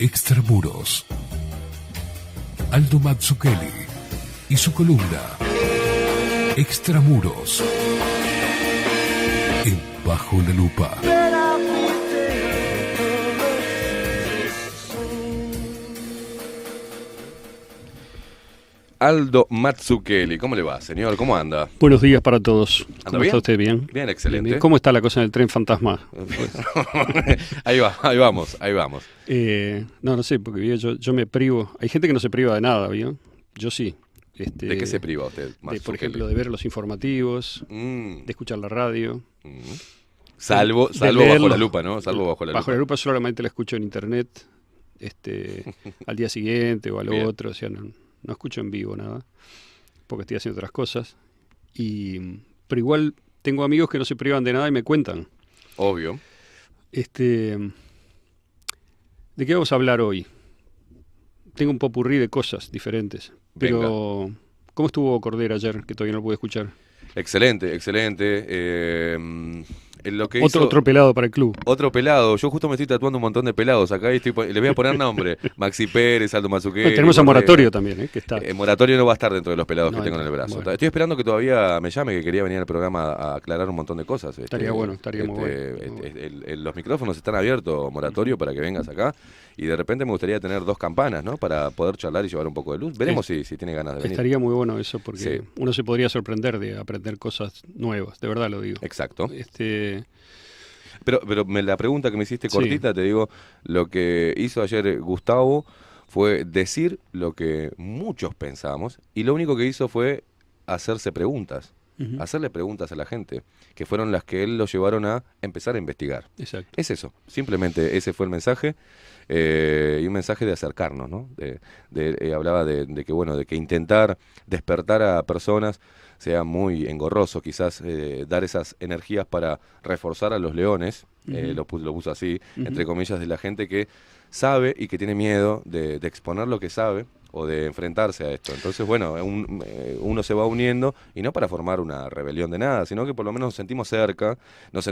Extramuros. Aldo Mazzucchelli y su columna Extramuros en Bajo la Lupa. Aldo Mazzucchelli, ¿cómo le va, señor? ¿Cómo anda? Buenos días para todos. ¿Anda ¿Cómo bien? está usted? ¿Bien? Bien, excelente. Bien. ¿Cómo está la cosa en el tren fantasma? Ahí vamos. No sé, porque yo me privo. Hay gente que no se priva de nada, ¿vio? Yo sí. ¿De qué se priva usted, por Mazzucchelli? ejemplo, de ver los informativos, de escuchar la radio. Salvo bajo la lupa, ¿no? Salvo bajo la lupa. Bajo la lupa solamente la escucho en internet, al día siguiente o al Bien. otro. O sea, no escucho en vivo nada, porque estoy haciendo otras cosas. Pero igual tengo amigos que no se privan de nada y me cuentan. Obvio. ¿De qué vamos a hablar hoy? Tengo un popurrí de cosas diferentes. Pero, ¿cómo estuvo Cordera ayer, que todavía no lo pude escuchar? Excelente. Lo que hizo... Otro pelado para el club. Otro pelado. Yo justo me estoy tatuando un montón de pelados acá y les voy a poner nombre. Maxi Pérez, Aldo Mazzucchelli. Bueno, tenemos a Moratorio también, que está. Moratorio no va a estar dentro de los pelados No, que tengo en el brazo. bueno. Estoy esperando que todavía me llame, que quería venir al programa a aclarar un montón de cosas. Estaría muy bueno. Los micrófonos están abiertos, Moratorio, para que vengas acá. Y de repente me gustaría tener 2 campanas, ¿no? Para poder charlar y llevar un poco de luz. Veremos si tiene ganas de venir. Estaría muy bueno eso, porque Sí. uno se podría sorprender de aprender cosas nuevas, de verdad lo digo. Exacto. Pero la pregunta que me hiciste cortita, te digo, lo que hizo ayer Gustavo fue decir lo que muchos pensamos y lo único que hizo fue hacerse preguntas, hacerle preguntas a la gente, que fueron las que él lo llevaron a empezar a investigar. Exacto. Es eso, simplemente ese fue el mensaje, y un mensaje de acercarnos, ¿no? Hablaba de que intentar despertar a personas sea muy engorroso, quizás dar esas energías para reforzar a los leones, lo puso así, entre comillas, de la gente que sabe y que tiene miedo de exponer lo que sabe o de enfrentarse a esto. Entonces, bueno, uno se va uniendo y no para formar una rebelión de nada, sino que por lo menos nos sentimos cerca, nos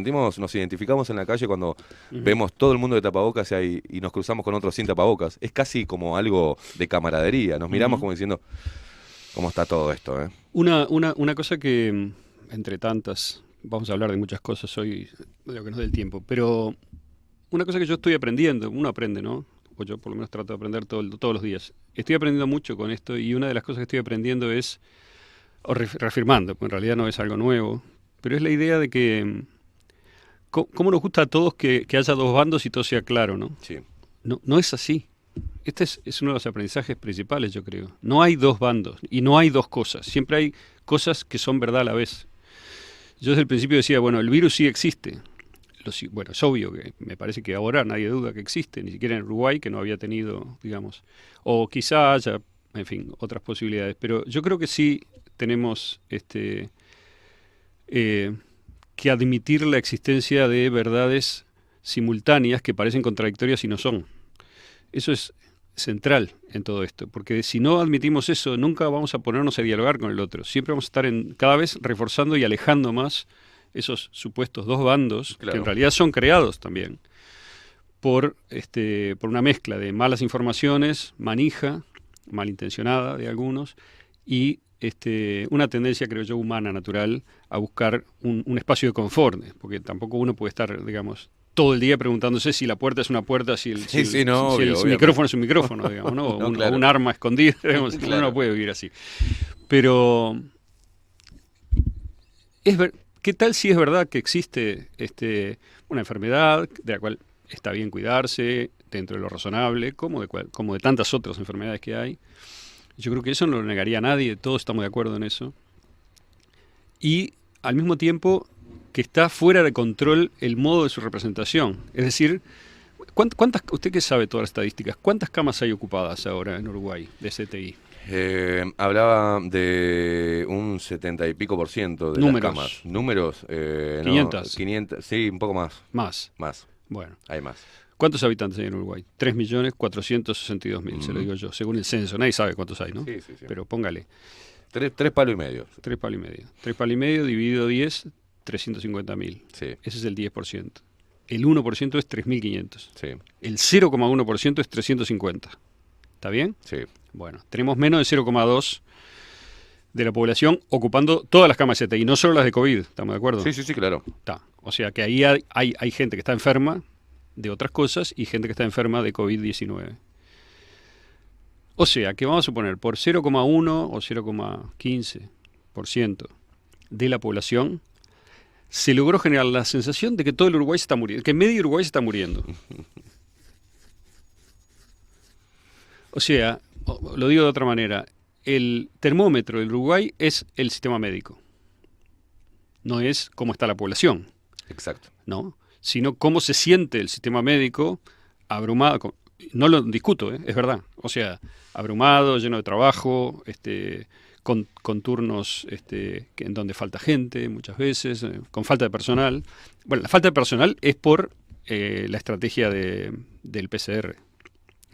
identificamos en la calle cuando vemos todo el mundo de tapabocas y nos cruzamos con otros sin tapabocas. Es casi como algo de camaradería, nos miramos como diciendo, ¿cómo está todo esto? Una cosa que, entre tantas, vamos a hablar de muchas cosas hoy, de lo que nos dé el tiempo, pero una cosa que yo estoy aprendiendo, uno aprende, ¿no? O yo por lo menos trato de aprender todos los días. Estoy aprendiendo mucho con esto y una de las cosas que estoy aprendiendo es, o reafirmando, porque en realidad no es algo nuevo, pero es la idea de que, ¿cómo nos gusta a todos que haya 2 bandos y todo sea claro, ¿no? Sí. No es así. Este es uno de los aprendizajes principales, yo creo. No hay 2 bandos y no hay 2 cosas. Siempre hay cosas que son verdad a la vez. Yo desde el principio decía, bueno, el virus sí existe. Bueno, es obvio que me parece que ahora nadie duda que existe, ni siquiera en Uruguay, que no había tenido, digamos, o quizá haya, en fin, otras posibilidades. Pero yo creo que sí tenemos que admitir la existencia de verdades simultáneas que parecen contradictorias y no son. Eso es central en todo esto, porque si no admitimos eso, nunca vamos a ponernos a dialogar con el otro. Siempre vamos a estar cada vez reforzando y alejando más esos supuestos 2 bandos, claro, que en realidad son creados también por una mezcla de malas informaciones, manija, malintencionada de algunos, y una tendencia, creo yo, humana, natural, a buscar un espacio de confort, porque tampoco uno puede estar, digamos, todo el día preguntándose si la puerta es una puerta, si el micrófono es un micrófono, digamos, ¿no? O un arma escondida, digamos, Claro. uno no puede vivir así. Pero ¿qué tal si es verdad que existe una enfermedad de la cual está bien cuidarse dentro de lo razonable, como de tantas otras enfermedades que hay? Yo creo que eso no lo negaría a nadie, todos estamos de acuerdo en eso. Y al mismo tiempo que está fuera de control el modo de su representación. Es decir, usted que sabe todas las estadísticas, ¿cuántas camas hay ocupadas ahora en Uruguay de CTI? Hablaba de un 70 y pico % de Números. las camas. Números. 500. 500, sí, un poco más. Más. Bueno. Hay más. ¿Cuántos habitantes hay en Uruguay? 3.462.000, se lo digo yo, según el censo. Nadie sabe cuántos hay, ¿no? Sí. Pero póngale. 3 palos y medio. 3 palos y medio. 3 palos y medio dividido 10, 350.000. Sí. Ese es el 10%. el 1% es 3.500. Sí, El 0,1% es 350. ¿Está bien? sí. Bueno, tenemos menos del 0,2% de la población ocupando todas las camas CTI, no solo las de COVID, ¿estamos de acuerdo? Sí, sí, sí, claro. Está. O sea que ahí hay gente que está enferma de otras cosas y gente que está enferma de COVID-19. O sea que vamos a suponer, por 0,1 o 0,15% de la población, se logró generar la sensación de que todo el Uruguay se está muriendo, que medio Uruguay se está muriendo. O sea, lo digo de otra manera, el termómetro del Uruguay es el sistema médico. No es cómo está la población, Exacto. ¿no? Sino cómo se siente el sistema médico abrumado. No lo discuto, es verdad. O sea, abrumado, lleno de trabajo, con turnos en donde falta gente muchas veces, con falta de personal. Bueno, la falta de personal es por la estrategia del PCR.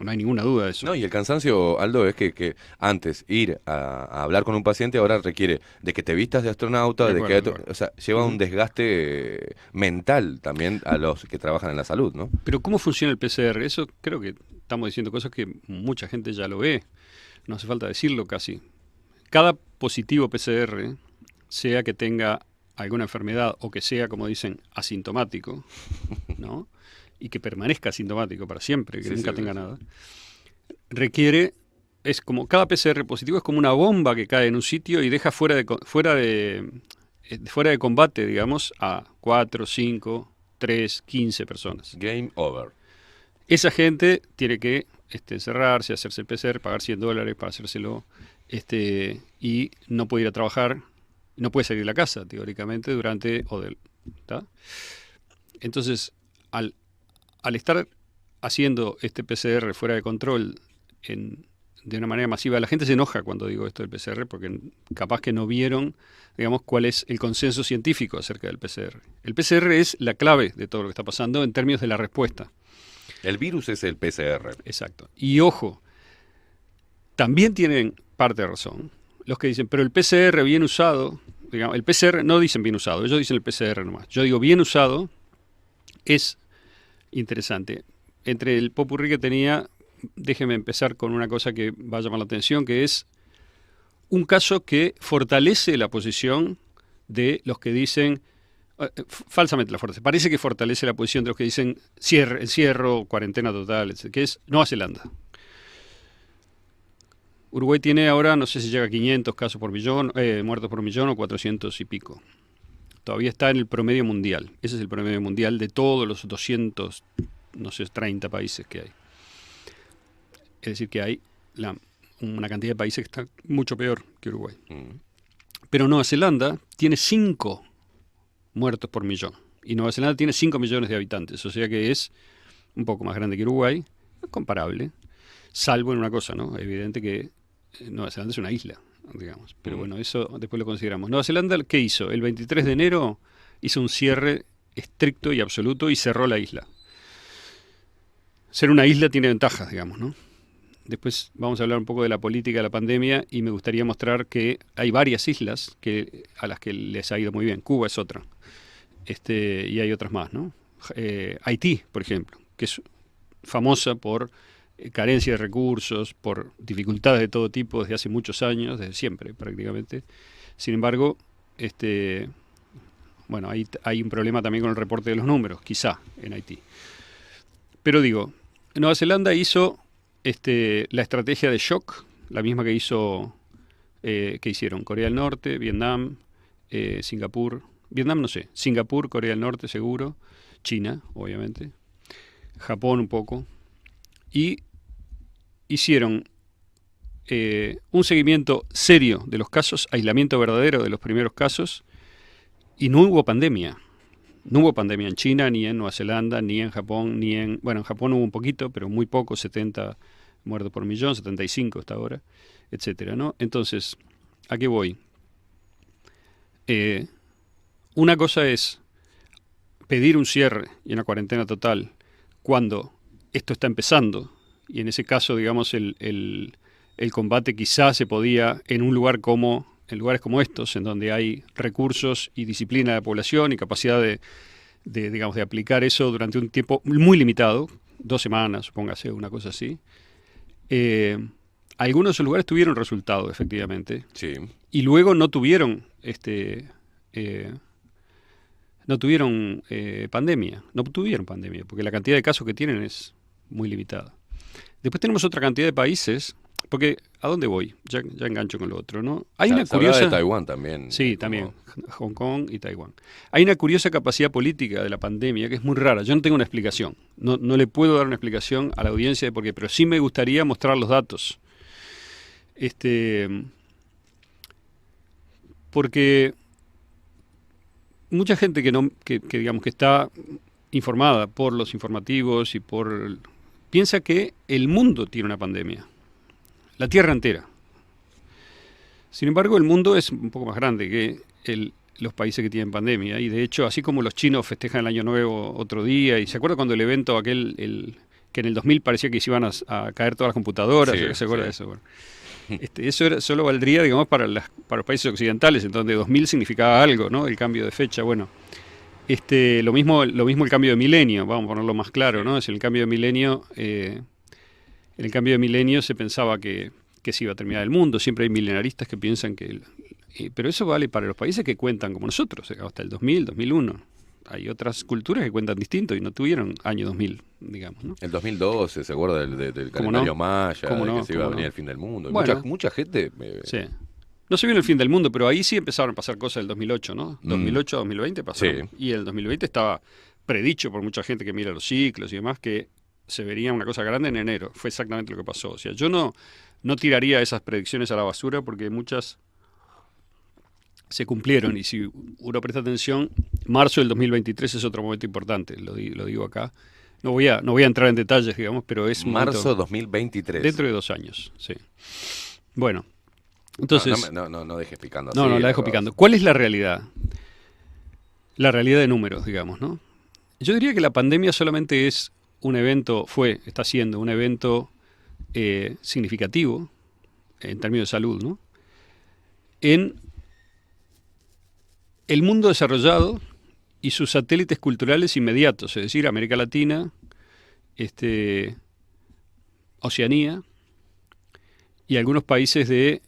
No hay ninguna duda de eso. No, y el cansancio, Aldo, es que antes ir a hablar con un paciente ahora requiere de que te vistas de astronauta, De acuerdo. o sea, lleva un desgaste mental también a los que trabajan en la salud, ¿no? Pero ¿cómo funciona el PCR? Eso creo que estamos diciendo cosas que mucha gente ya lo ve. No hace falta decirlo casi. Cada positivo PCR, sea que tenga alguna enfermedad o que sea, como dicen, asintomático, ¿no? Y que permanezca asintomático para siempre, que Sí, nunca sí, tenga sí. nada, requiere, es como, cada PCR positivo es como una bomba que cae en un sitio y deja fuera de combate, digamos, a 4, 5, 3, 15 personas. Game over. Esa gente tiene que encerrarse, hacerse el PCR, pagar $100 para hacérselo, y no puede ir a trabajar, no puede salir de la casa, teóricamente, ¿tá? Entonces, al estar haciendo este PCR fuera de control de una manera masiva, la gente se enoja cuando digo esto del PCR, porque capaz que no vieron, digamos, cuál es el consenso científico acerca del PCR. El PCR es la clave de todo lo que está pasando en términos de la respuesta. El virus es el PCR. Exacto. Y ojo, también tienen parte de razón los que dicen, pero el PCR bien usado, digamos, el PCR no dicen bien usado, ellos dicen el PCR nomás. Yo digo bien usado es interesante. Entre el popurrí que tenía, déjeme empezar con una cosa que va a llamar la atención, que es un caso que fortalece la posición de los que dicen, falsamente la fortalece, parece que fortalece la posición de los que dicen encierro, cuarentena total, etc., que es Nueva Zelanda. Uruguay tiene ahora, no sé si llega a 500 casos por millón, muertos por millón o 400 y pico. Todavía está en el promedio mundial. Ese es el promedio mundial de todos los 200, no sé, 30 países que hay. Es decir, que hay una cantidad de países que están mucho peor que Uruguay. Pero Nueva Zelanda tiene 5 muertos por millón. Y Nueva Zelanda tiene 5 millones de habitantes. O sea que es un poco más grande que Uruguay, comparable. Salvo en una cosa, ¿no? Evidente que Nueva Zelanda es una isla, digamos. Pero bueno, eso después lo consideramos. Nueva Zelanda, ¿qué hizo? El 23 de enero hizo un cierre estricto y absoluto y cerró la isla. Ser una isla tiene ventajas, digamos, ¿no? Después vamos a hablar un poco de la política de la pandemia y me gustaría mostrar que hay varias islas a las que les ha ido muy bien. Cuba es otra. Y hay otras más, ¿no? Haití, por ejemplo, que es famosa por carencia de recursos, por dificultades de todo tipo desde hace muchos años, desde siempre prácticamente. Sin embargo, bueno, hay un problema también con el reporte de los números, quizá, en Haití. Pero digo, Nueva Zelanda hizo la estrategia de shock, la misma que hicieron Corea del Norte, Vietnam, Singapur, Vietnam no sé, Singapur, Corea del Norte seguro, China, obviamente, Japón un poco, y hicieron un seguimiento serio de los casos, aislamiento verdadero de los primeros casos, y no hubo pandemia. No hubo pandemia en China, ni en Nueva Zelanda, ni en Japón, bueno, en Japón hubo un poquito, pero muy poco, 70 muertos por millón, 75 hasta ahora, etcétera, ¿no? Entonces, ¿a qué voy? Una cosa es pedir un cierre y una cuarentena total cuando esto está empezando, y en ese caso, digamos, el combate quizás se podía en lugares como estos, en donde hay recursos y disciplina de la población y capacidad de digamos, de aplicar eso durante un tiempo muy limitado, 2 semanas, supóngase, una cosa así. Algunos de esos lugares tuvieron resultado, efectivamente, Sí. y luego no tuvieron pandemia, porque la cantidad de casos que tienen es muy limitada. Después tenemos otra cantidad de países, porque ¿a dónde voy? Ya engancho con lo otro, ¿no? Hay una Se hablaba curiosa... de Taiwán también. Sí, como- también, Hong Kong y Taiwán. Hay una curiosa capacidad política de la pandemia que es muy rara. Yo no tengo una explicación. No le puedo dar una explicación a la audiencia de por qué, pero sí me gustaría mostrar los datos. Porque mucha gente que digamos que está informada por los informativos y piensa que el mundo tiene una pandemia, la Tierra entera. Sin embargo, el mundo es un poco más grande que los países que tienen pandemia, y de hecho, así como los chinos festejan el Año Nuevo otro día, y ¿se acuerda cuando el evento aquel, que en el 2000 parecía que se iban a caer todas las computadoras? Sí, ¿Se acuerda sí. de eso? Bueno, eso solo valdría, digamos, para los países occidentales, en donde 2000 significaba algo, ¿no? El cambio de fecha, bueno. Lo mismo el cambio de milenio, vamos a ponerlo más claro, ¿no? Es el cambio de milenio, en el cambio de milenio se pensaba que se iba a terminar el mundo. Siempre hay milenaristas que piensan pero eso vale para los países que cuentan como nosotros, hasta el 2000, 2001. Hay otras culturas que cuentan distinto y no tuvieron año 2000, digamos, ¿no? El 2012, ¿se acuerda del ¿Cómo calendario no? maya? ¿Cómo De no? que se iba a ¿Cómo venir no? el fin del mundo. Bueno. Mucha gente... Sí. No se vio el fin del mundo, pero ahí sí empezaron a pasar cosas del 2008, ¿no? 2008 a 2020 pasaron. Sí. Y el 2020 estaba predicho por mucha gente que mira los ciclos y demás que se vería una cosa grande en enero. Fue exactamente lo que pasó. O sea, yo no tiraría esas predicciones a la basura porque muchas se cumplieron. Y si uno presta atención, marzo del 2023 es otro momento importante, lo digo acá. No voy a entrar en detalles, digamos, pero es un Marzo momento 2023. dentro de 2 años, sí. Bueno, entonces... No dejes picando No, así, la dejo cosa. picando. ¿Cuál es la realidad? La realidad de números, digamos, ¿no? Yo diría que la pandemia solamente es un evento, está siendo un evento significativo en términos de salud, ¿no? En el mundo desarrollado y sus satélites culturales inmediatos, es decir, América Latina, Oceanía y algunos países del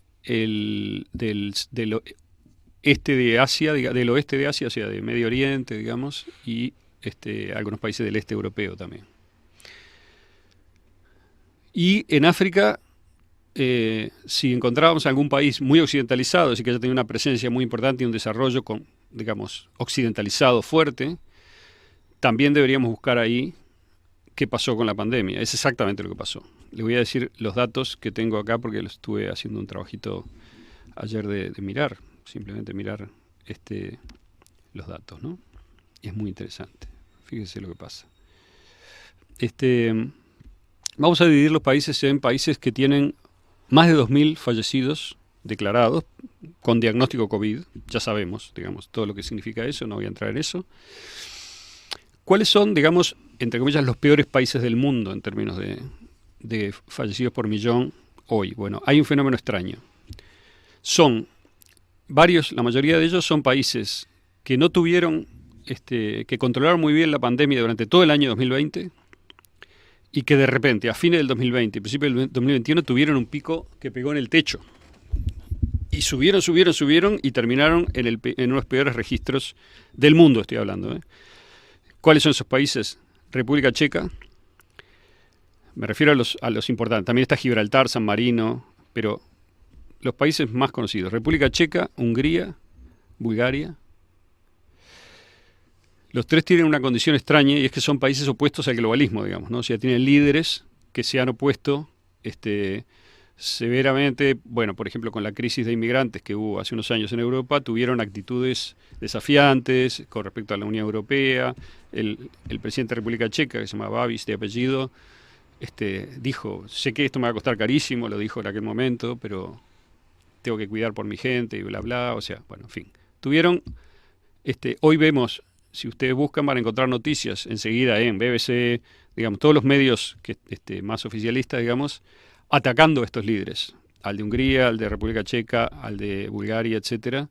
este de Asia, del oeste de Asia, o sea, de Medio Oriente, digamos, y algunos países del este europeo también. Y en África, si encontrábamos algún país muy occidentalizado, así que haya tenido una presencia muy importante y un desarrollo, digamos, occidentalizado fuerte, también deberíamos buscar ahí qué pasó con la pandemia. Es exactamente lo que pasó. Le voy a decir los datos que tengo acá porque lo estuve haciendo un trabajito ayer de mirar, simplemente mirar los datos, ¿no? Y es muy interesante. Fíjese lo que pasa. Vamos a dividir los países en países que tienen más de 2.000 fallecidos declarados con diagnóstico COVID. Ya sabemos, digamos, todo lo que significa eso, no voy a entrar en eso. ¿Cuáles son, digamos, entre comillas, los peores países del mundo en términos de fallecidos por millón hoy? Bueno, hay un fenómeno extraño. Son varios, la mayoría de ellos son países que no tuvieron, que controlaron muy bien la pandemia durante todo el año 2020 y que de repente, a fines del 2020 y principios del 2021, tuvieron un pico que pegó en el techo. Y subieron y terminaron en uno de los peores registros del mundo, estoy hablando, ¿eh? ¿Cuáles son esos países? República Checa, me refiero a los importantes. También está Gibraltar, San Marino, pero los países más conocidos: República Checa, Hungría, Bulgaria. Los tres tienen una condición extraña y es que son países opuestos al globalismo, digamos, ¿no? O sea, tienen líderes que se han opuesto severamente, bueno, por ejemplo, con la crisis de inmigrantes que hubo hace unos años en Europa, tuvieron actitudes desafiantes con respecto a la Unión Europea. El presidente de República Checa, que se llama Babiš de apellido, dijo: sé que esto me va a costar carísimo, lo dijo en aquel momento, pero tengo que cuidar por mi gente y bla, bla, o sea, bueno, en fin. Tuvieron, hoy vemos, si ustedes buscan van a encontrar noticias enseguida en BBC, digamos, todos los medios más oficialistas, digamos, atacando a estos líderes, al de Hungría, al de República Checa, al de Bulgaria, etcétera.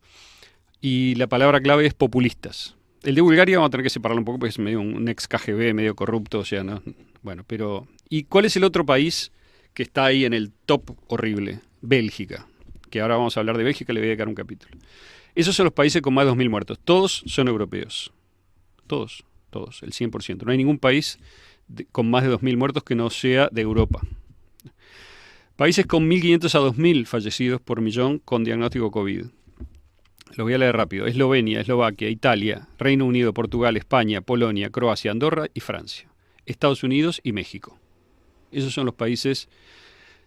Y la palabra clave es populistas. El de Bulgaria vamos a tener que separarlo un poco porque es medio un ex KGB, medio corrupto, o sea, ¿no? Bueno, pero... ¿Y cuál es el otro país que está ahí en el top horrible? Bélgica. Que ahora vamos a hablar de Bélgica, le voy a dedicar un capítulo. Esos son los países con más de 2.000 muertos. Todos son europeos. Todos, el 100%. No hay ningún país con más de 2.000 muertos que no sea de Europa. Países con 1.500 a 2.000 fallecidos por millón con diagnóstico COVID. Lo voy a leer rápido. Eslovenia, Eslovaquia, Italia, Reino Unido, Portugal, España, Polonia, Croacia, Andorra y Francia. Estados Unidos y México. Esos son los países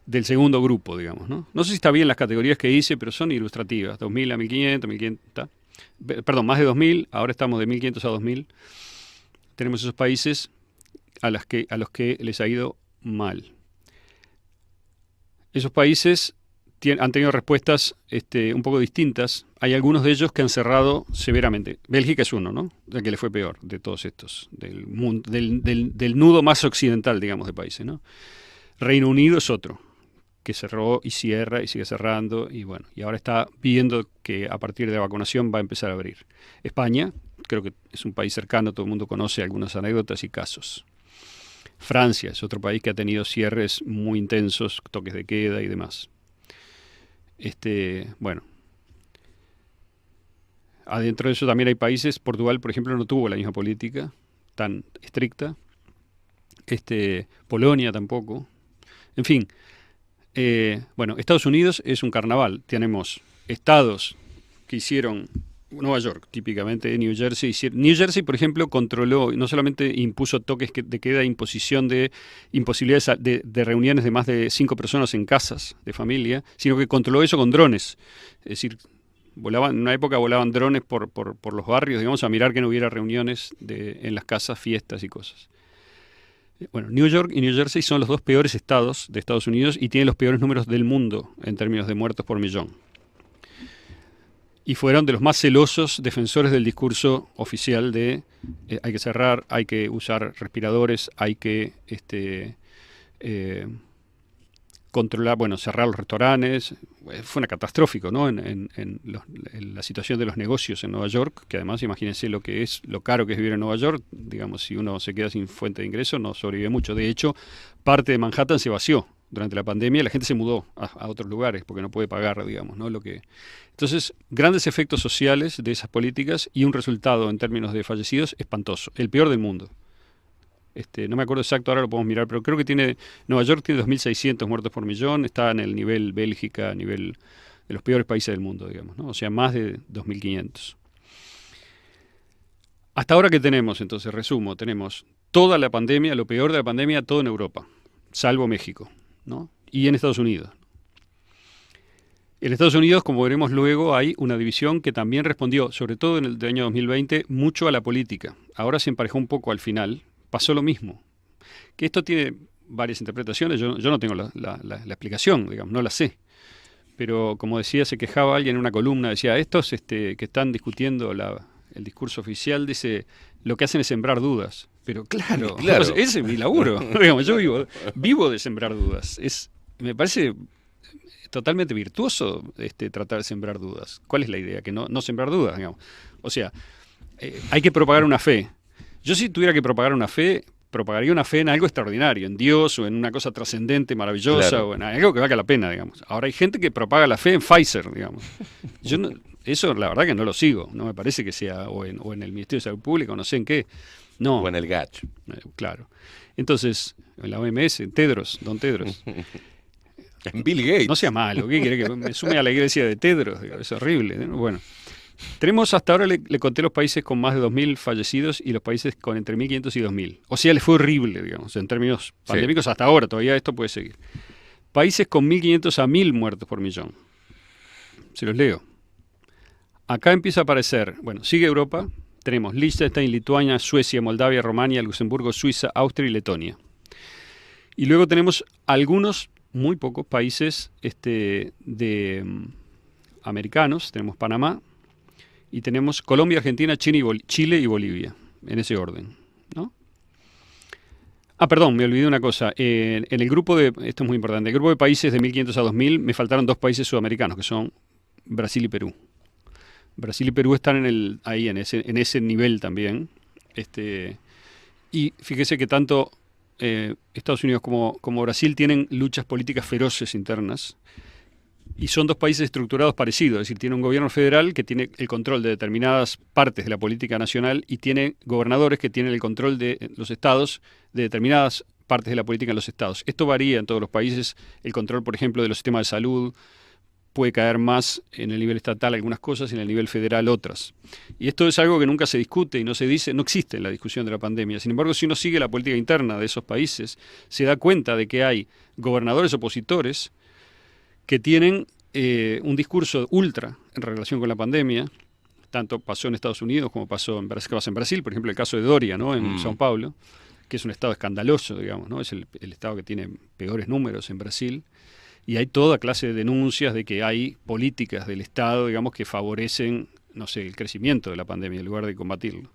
del segundo grupo, digamos, ¿no? No sé si está bien las categorías que hice, pero son ilustrativas. 2.000 a 1.500, 1.500... Perdón, más de 2.000. Ahora estamos de 1.500 a 2.000. Tenemos esos países a los que les ha ido mal. Esos países han tenido respuestas un poco distintas. Hay algunos de ellos que han cerrado severamente. Bélgica es uno, ¿no? El que le fue peor de todos estos, del nudo más occidental, digamos, de países, ¿no? Reino Unido es otro, que cerró y cierra y sigue cerrando, y bueno, y ahora está pidiendo que a partir de la vacunación va a empezar a abrir. España, creo que es un país cercano, todo el mundo conoce algunas anécdotas y casos. Francia es otro país que ha tenido cierres muy intensos, toques de queda y demás. Bueno, adentro de eso también hay países. Portugal, por ejemplo, no tuvo la misma política tan estricta. Polonia tampoco. En fin, bueno, Estados Unidos es un carnaval. Tenemos estados que hicieron, Nueva York, típicamente, New Jersey. New Jersey, por ejemplo, controló, no solamente impuso toques de queda, imposibilidades de reuniones de más de 5 personas en casas de familia, sino que controló eso con drones. Es decir, en una época volaban drones por los barrios, digamos, a mirar que no hubiera reuniones en las casas, fiestas y cosas. Bueno, New York y New Jersey son los dos peores estados de Estados Unidos y tienen los peores números del mundo en términos de muertos por millón. Y fueron de los más celosos defensores del discurso oficial de hay que cerrar, hay que usar respiradores, hay que controlar, bueno, cerrar los restaurantes. Fue una catastrófico, ¿no? En la situación de los negocios en Nueva York, que además imagínense lo caro que es vivir en Nueva York. Digamos, si uno se queda sin fuente de ingreso no sobrevive mucho. De hecho, parte de Manhattan se vació durante la pandemia, la gente se mudó a otros lugares porque no puede pagar, digamos, ¿no? Entonces, grandes efectos sociales de esas políticas y un resultado en términos de fallecidos espantoso, el peor del mundo. No me acuerdo exacto, ahora lo podemos mirar, pero creo que Nueva York tiene 2.600 muertos por millón, está en el nivel Bélgica, a nivel de los peores países del mundo, digamos, ¿no? O sea, más de 2.500. Hasta ahora, ¿qué tenemos? Entonces, resumo, tenemos toda la pandemia, lo peor de la pandemia, todo en Europa, salvo México, ¿no? Y en Estados Unidos. En Estados Unidos, como veremos luego, hay una división que también respondió, sobre todo en el año 2020, mucho a la política. Ahora se emparejó un poco al final. Pasó lo mismo. Que esto tiene varias interpretaciones. Yo no tengo la explicación, digamos, no la sé. Pero como decía, se quejaba alguien en una columna, decía, estos que están discutiendo el discurso oficial, dice, lo que hacen es sembrar dudas. Pero claro. Ese es mi laburo. Digamos, yo vivo de sembrar dudas. Me parece totalmente virtuoso tratar de sembrar dudas. ¿Cuál es la idea? Que no sembrar dudas, digamos. O sea, hay que propagar una fe. Yo si tuviera que propagar una fe, propagaría una fe en algo extraordinario, en Dios o en una cosa trascendente, maravillosa, claro, o en algo que valga la pena, digamos. Ahora hay gente que propaga la fe en Pfizer, digamos. Yo eso la verdad que no lo sigo, no me parece que sea, o en el Ministerio de Salud Pública, o no sé en qué. No. O en el GACH. Claro. Entonces, en la OMS, Don Tedros. En Bill Gates. No sea malo, ¿qué quiere que me sume a la iglesia de Tedros? Es horrible, ¿no? Bueno. Tenemos hasta ahora, le conté los países con más de 2.000 fallecidos y los países con entre 1.500 y 2.000. O sea, les fue horrible, digamos, en términos pandémicos hasta ahora, todavía esto puede seguir. Países con 1.500 a 1.000 muertos por millón. Se los leo. Acá empieza a aparecer, bueno, sigue Europa, tenemos Liechtenstein, Lituania, Suecia, Moldavia, Rumania, Luxemburgo, Suiza, Austria y Letonia. Y luego tenemos algunos, muy pocos países americanos, tenemos Panamá, y tenemos Colombia, Argentina, Chile y Bolivia, en ese orden, ¿no? Perdón, me olvidé una cosa. En el grupo esto es muy importante, el grupo de países de 1.500 a 2.000, me faltaron 2 países sudamericanos, que son Brasil y Perú. Brasil y Perú están ahí en ese nivel también. Y fíjese que tanto Estados Unidos como Brasil tienen luchas políticas feroces internas. Y son dos países estructurados parecidos, es decir, tiene un gobierno federal que tiene el control de determinadas partes de la política nacional y tiene gobernadores que tienen el control de los estados, de determinadas partes de la política en los estados. Esto varía en todos los países. El control, por ejemplo, de los sistemas de salud puede caer más en el nivel estatal algunas cosas y en el nivel federal otras. Y esto es algo que nunca se discute y no se dice, no existe en la discusión de la pandemia. Sin embargo, si uno sigue la política interna de esos países, se da cuenta de que hay gobernadores opositores que tienen un discurso ultra en relación con la pandemia. Tanto pasó en Estados Unidos como pasó en Brasil, por ejemplo, el caso de Doria, ¿no? En São Paulo, que es un estado escandaloso, digamos, ¿no? Es el estado que tiene peores números en Brasil. Y hay toda clase de denuncias de que hay políticas del Estado, digamos, que favorecen, no sé, el crecimiento de la pandemia en lugar de combatirlo.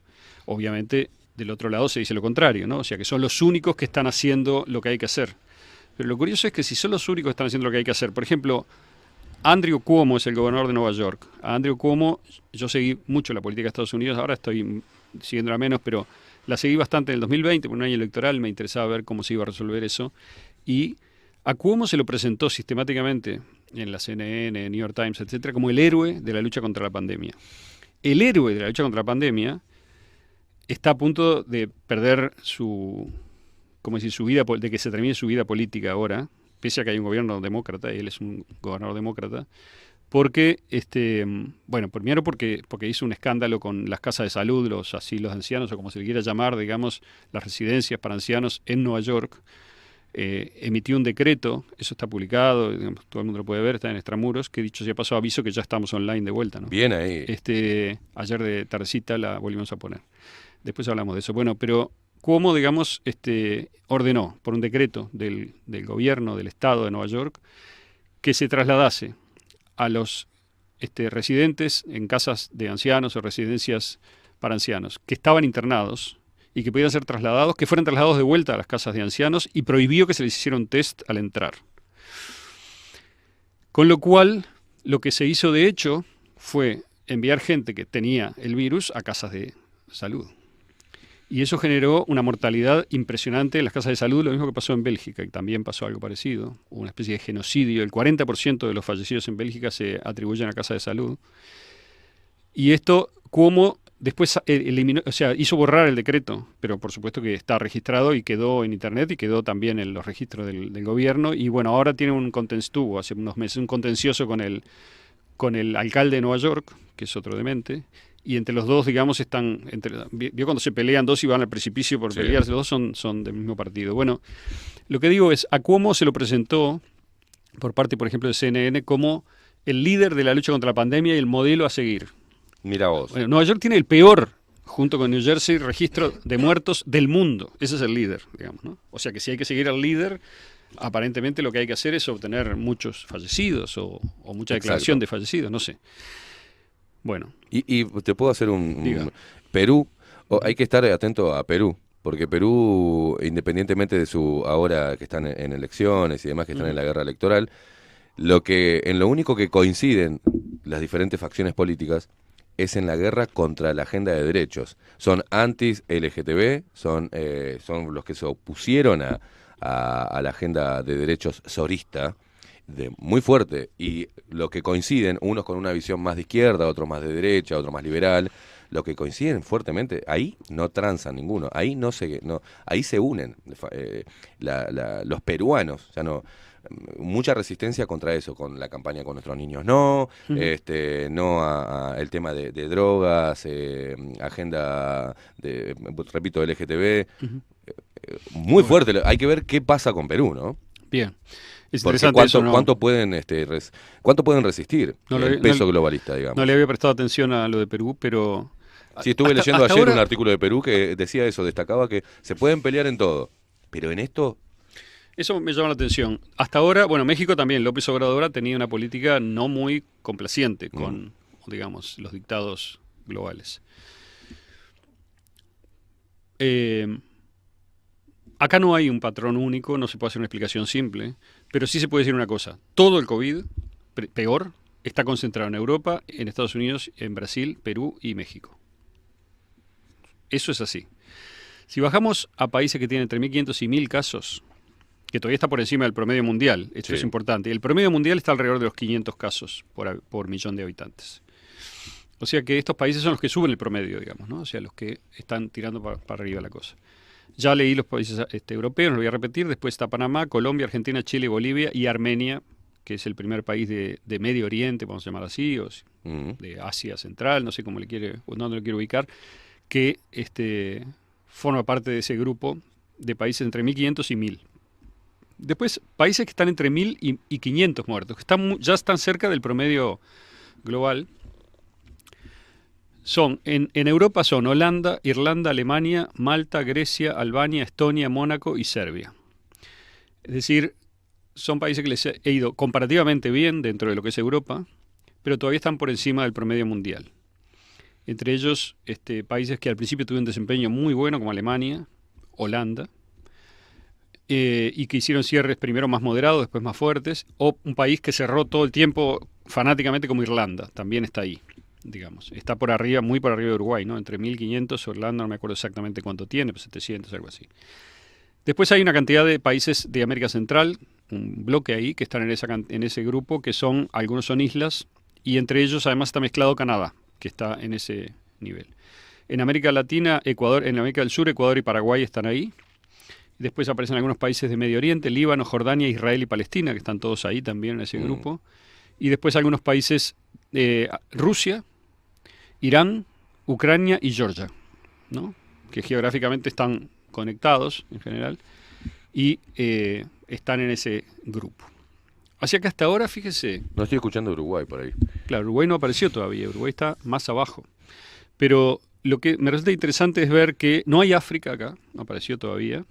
Obviamente, del otro lado se dice lo contrario, ¿no? O sea, que son los únicos que están haciendo lo que hay que hacer. Pero lo curioso es que si son los únicos que están haciendo lo que hay que hacer, por ejemplo, Andrew Cuomo es el gobernador de Nueva York. A Andrew Cuomo, yo seguí mucho la política de Estados Unidos, ahora estoy siguiéndola menos, pero la seguí bastante en el 2020, por un año electoral, me interesaba ver cómo se iba a resolver eso. Y a Cuomo se lo presentó sistemáticamente en la CNN, New York Times, etcétera, como el héroe de la lucha contra la pandemia. El héroe de la lucha contra la pandemia está a punto de perder su vida, de que se termine su vida política ahora, pese a que hay un gobierno demócrata, y él es un gobernador demócrata, porque, primero porque hizo un escándalo con las casas de salud, los asilos de ancianos, o como se le quiera llamar, digamos, las residencias para ancianos en Nueva York. Emitió un decreto, eso está publicado, digamos, todo el mundo lo puede ver, está en Extramuros, que dicho sea paso, aviso que ya estamos online de vuelta, ¿no? Bien ahí. Ayer de tardecita la volvimos a poner. Después hablamos de eso. Bueno, pero Cuomo, digamos, ordenó por un decreto del gobierno del estado de Nueva York que se trasladase a los residentes en casas de ancianos o residencias para ancianos que estaban internados y que pudieran ser trasladados, que fueran trasladados de vuelta a las casas de ancianos, y prohibió que se les hiciera un test al entrar. Con lo cual, lo que se hizo de hecho fue enviar gente que tenía el virus a casas de salud. Y eso generó una mortalidad impresionante en las casas de salud, lo mismo que pasó en Bélgica, y también pasó algo parecido, una especie de genocidio. El 40% de los fallecidos en Bélgica se atribuyen a casas de salud. Y esto, Cuomo después eliminó, o sea, hizo borrar el decreto, pero por supuesto que está registrado y quedó en internet y quedó también en los registros del gobierno. Y bueno, ahora tiene tuvo hace unos meses un contencioso con el alcalde de Nueva York, que es otro demente. Y entre los dos, digamos, vio cuando se pelean dos y van al precipicio por pelearse, los dos son del mismo partido. Bueno, lo que digo es, a Cuomo se lo presentó por parte, por ejemplo, de CNN como el líder de la lucha contra la pandemia y el modelo a seguir. Mira vos. Bueno, Nueva York tiene el peor, junto con New Jersey, registro de muertos del mundo. Ese es el líder, digamos, ¿no? O sea que si hay que seguir al líder, aparentemente lo que hay que hacer es obtener muchos fallecidos o mucha declaración de fallecidos, no sé. Bueno. Y te puedo hacer Perú, hay que estar atento a Perú, porque Perú, independientemente de ahora que están en elecciones y demás, que están en la guerra electoral, en lo único que coinciden las diferentes facciones políticas es en la guerra contra la agenda de derechos. Son anti-LGTB, son los que se opusieron a la agenda de derechos sorista, muy fuerte, y lo que coinciden, unos con una visión más de izquierda, otros más de derecha, otro más liberal, lo que coinciden fuertemente, ahí no transan ninguno, ahí se unen los peruanos, mucha resistencia contra eso, con la campaña con nuestros niños no, no el tema de drogas, agenda repito, LGTB, muy fuerte, hay que ver qué pasa con Perú, ¿no? Bien. Es porque ¿cuánto pueden resistir el peso globalista, digamos? No le había prestado atención a lo de Perú, pero... Sí, estuve leyendo ayer un artículo de Perú que decía eso, destacaba que se pueden pelear en todo, pero en esto... Eso me llama la atención. Hasta ahora, bueno, México también, López Obrador ha tenido una política no muy complaciente con, digamos, los dictados globales. Acá no hay un patrón único, no se puede hacer una explicación simple, pero sí se puede decir una cosa. Todo el COVID, peor, está concentrado en Europa, en Estados Unidos, en Brasil, Perú y México. Eso es así. Si bajamos a países que tienen entre 1.500 y 1.000 casos, que todavía está por encima del promedio mundial, esto es importante, el promedio mundial está alrededor de los 500 casos por millón de habitantes. O sea que estos países son los que suben el promedio, digamos, ¿no? O sea, los que están tirando para arriba la cosa. Ya leí los países europeos, no lo voy a repetir. Después está Panamá, Colombia, Argentina, Chile, Bolivia y Armenia, que es el primer país de Medio Oriente, vamos a llamar así, o de Asia Central, no sé cómo le quiere, o dónde lo quiere ubicar, que forma parte de ese grupo de países entre 1.500 y 1.000. Después, países que están entre 1.000 y 500 muertos, que ya están cerca del promedio global. En Europa son Holanda, Irlanda, Alemania, Malta, Grecia, Albania, Estonia, Mónaco y Serbia. Es decir, son países que les ha ido comparativamente bien dentro de lo que es Europa, pero todavía están por encima del promedio mundial. Entre ellos, países que al principio tuvieron un desempeño muy bueno, como Alemania, Holanda, y que hicieron cierres primero más moderados, después más fuertes, o un país que cerró todo el tiempo fanáticamente como Irlanda, también está ahí. Digamos, está por arriba, muy por arriba de Uruguay, ¿no? Entre 1.500, Irlanda, no me acuerdo exactamente cuánto tiene, pero 700, algo así. Después hay una cantidad de países de América Central, un bloque ahí, que están en ese grupo, que algunos son islas, y entre ellos además está mezclado Canadá, que está en ese nivel. En América Latina, en América del Sur, Ecuador y Paraguay están ahí. Después aparecen algunos países de Medio Oriente, Líbano, Jordania, Israel y Palestina, que están todos ahí también en ese grupo. Y después algunos países, Rusia, Irán, Ucrania y Georgia, ¿no? Que geográficamente están conectados en general y están en ese grupo. Así que hasta ahora, fíjese... No estoy escuchando Uruguay por ahí. Claro, Uruguay no apareció todavía, Uruguay está más abajo. Pero lo que me resulta interesante es ver que no hay África acá, no apareció todavía.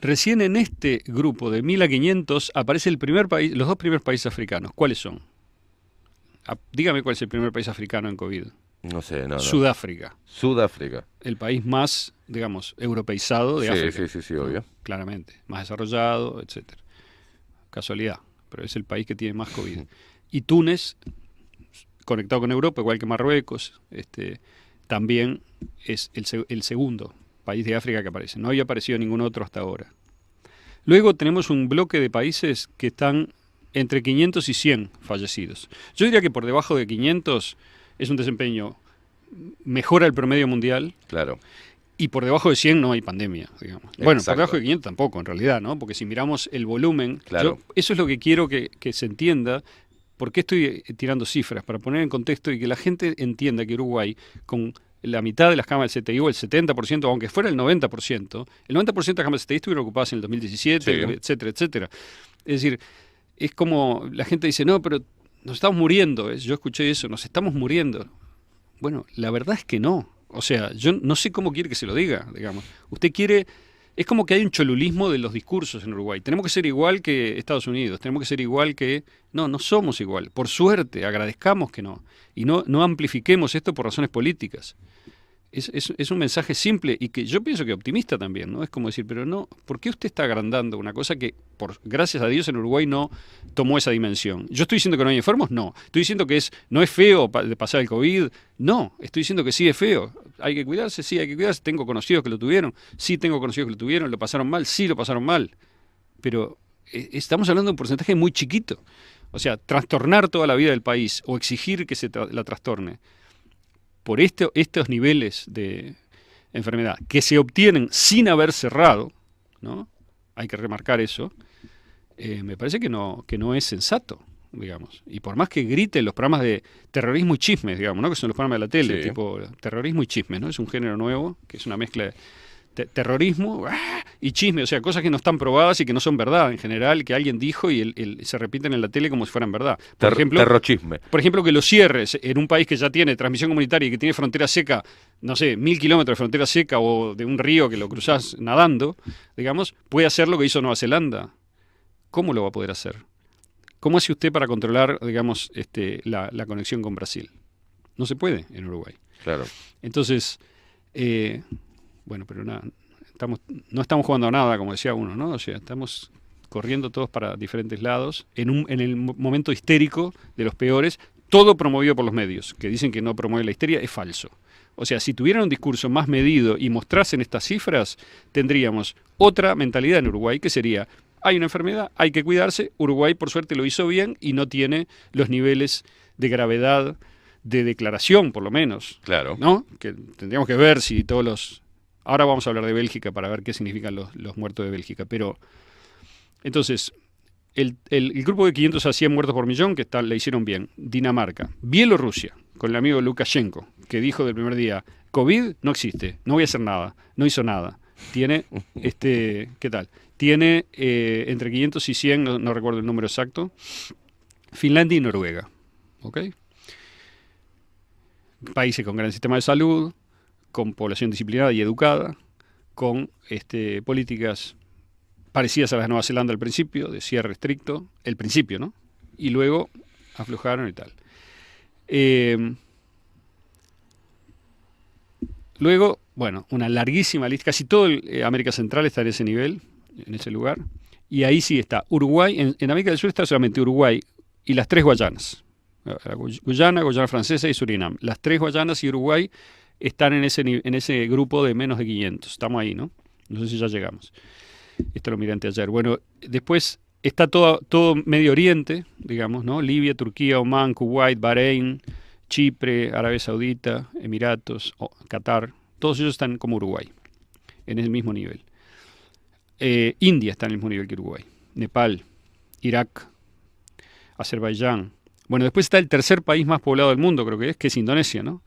Recién en este grupo de 1.000 a 500 aparece los dos primeros países africanos. ¿Cuáles son? Dígame cuál es el primer país africano en COVID. No sé, no. Sudáfrica. Sudáfrica. El país más, digamos, europeizado de África. Sí, obvio. Claramente. Más desarrollado, etcétera. Casualidad, pero es el país que tiene más COVID. Y Túnez, conectado con Europa, igual que Marruecos, también es el segundo país de África que aparece. No había aparecido ningún otro hasta ahora. Luego tenemos un bloque de países que están entre 500 y 100 fallecidos. Yo diría que por debajo de 500 es un desempeño mejor al promedio mundial. Claro. Y por debajo de 100 no hay pandemia, digamos. Exacto. Bueno, por debajo de 500 tampoco, en realidad, ¿no? Porque si miramos el volumen, claro. Eso es lo que quiero que se entienda. ¿Por qué estoy tirando cifras? Para poner en contexto y que la gente entienda que Uruguay, con la mitad de las camas del CTI, o el 70%, aunque fuera el 90%, el 90% de las camas del CTI estuvieron ocupadas en el 2017, etcétera, etcétera. Es decir, es como la gente dice, no, pero nos estamos muriendo. Yo escuché eso, nos estamos muriendo. Bueno, la verdad es que no. O sea, yo no sé cómo quiere que se lo diga, digamos. Usted quiere... Es como que hay un cholulismo de los discursos en Uruguay. Tenemos que ser igual que Estados Unidos, tenemos que ser igual que... No somos igual. Por suerte, agradezcamos que no. Y no amplifiquemos esto por razones políticas. Es un mensaje simple y que yo pienso que optimista también, ¿no? Es como decir, pero no, ¿por qué usted está agrandando una cosa que, gracias a Dios, en Uruguay no tomó esa dimensión? ¿Yo estoy diciendo que no hay enfermos? No. ¿Estoy diciendo que no es feo de pasar el COVID? No. Estoy diciendo que sí es feo. ¿Hay que cuidarse? Sí, hay que cuidarse. ¿Tengo conocidos que lo tuvieron? Sí, tengo conocidos que lo tuvieron. ¿Lo pasaron mal? Sí, lo pasaron mal. Pero estamos hablando de un porcentaje muy chiquito. O sea, trastornar toda la vida del país o exigir que se la trastorne por estos niveles de enfermedad que se obtienen sin haber cerrado, ¿no? Hay que remarcar eso, me parece que no es sensato, digamos. Y por más que griten los programas de terrorismo y chismes, digamos, ¿no? Que son los programas de la tele, tipo terrorismo y chismes, ¿no? Es un género nuevo, que es una mezcla de terrorismo y chisme, o sea, cosas que no están probadas y que no son verdad en general, que alguien dijo y se repiten en la tele como si fueran verdad. Por ejemplo, terrochisme. Por ejemplo, que los cierres en un país que ya tiene transmisión comunitaria y que tiene frontera seca, no sé, 1.000 kilómetros de frontera seca o de un río que lo cruzás nadando, digamos, puede hacer lo que hizo Nueva Zelanda. ¿Cómo lo va a poder hacer? ¿Cómo hace usted para controlar, digamos, la conexión con Brasil? No se puede en Uruguay. Claro. Entonces, bueno, pero no estamos jugando a nada, como decía uno, ¿no? O sea, estamos corriendo todos para diferentes lados, en el momento histérico de los peores, todo promovido por los medios, que dicen que no promueve la histeria, es falso. O sea, si tuvieran un discurso más medido y mostrasen estas cifras, tendríamos otra mentalidad en Uruguay, que sería, hay una enfermedad, hay que cuidarse. Uruguay, por suerte, lo hizo bien y no tiene los niveles de gravedad de declaración, por lo menos. Claro. ¿No? Que tendríamos que ver si todos los... Ahora vamos a hablar de Bélgica para ver qué significan los muertos de Bélgica. Pero, entonces, el grupo de 500 a 100 muertos por millón, que le hicieron bien. Dinamarca. Bielorrusia, con el amigo Lukashenko, que dijo del primer día, COVID no existe, no voy a hacer nada, no hizo nada. Tiene, ¿qué tal? Tiene entre 500 y 100, no recuerdo el número exacto, Finlandia y Noruega. ¿Ok? Países con gran sistema de salud, con población disciplinada y educada, con políticas parecidas a las de Nueva Zelanda al principio, de cierre estricto, el principio, ¿no? Y luego aflojaron y tal. Luego, bueno, una larguísima lista, casi todo América Central está en ese nivel, en ese lugar, y ahí sí está Uruguay, en América del Sur está solamente Uruguay y las 3 Guayanas, Guyana, Guyana Francesa y Surinam. Las 3 Guayanas y Uruguay están en ese grupo de menos de 500, estamos ahí, ¿no? No sé si ya llegamos. Esto lo miré anteayer. Bueno, después está todo Medio Oriente, digamos, ¿no? Libia, Turquía, Omán, Kuwait, Bahrein, Chipre, Arabia Saudita, Emiratos, Qatar, todos ellos están como Uruguay, en el mismo nivel. India está en el mismo nivel que Uruguay, Nepal, Irak, Azerbaiyán. Bueno, después está el tercer país más poblado del mundo, creo que es Indonesia, ¿no?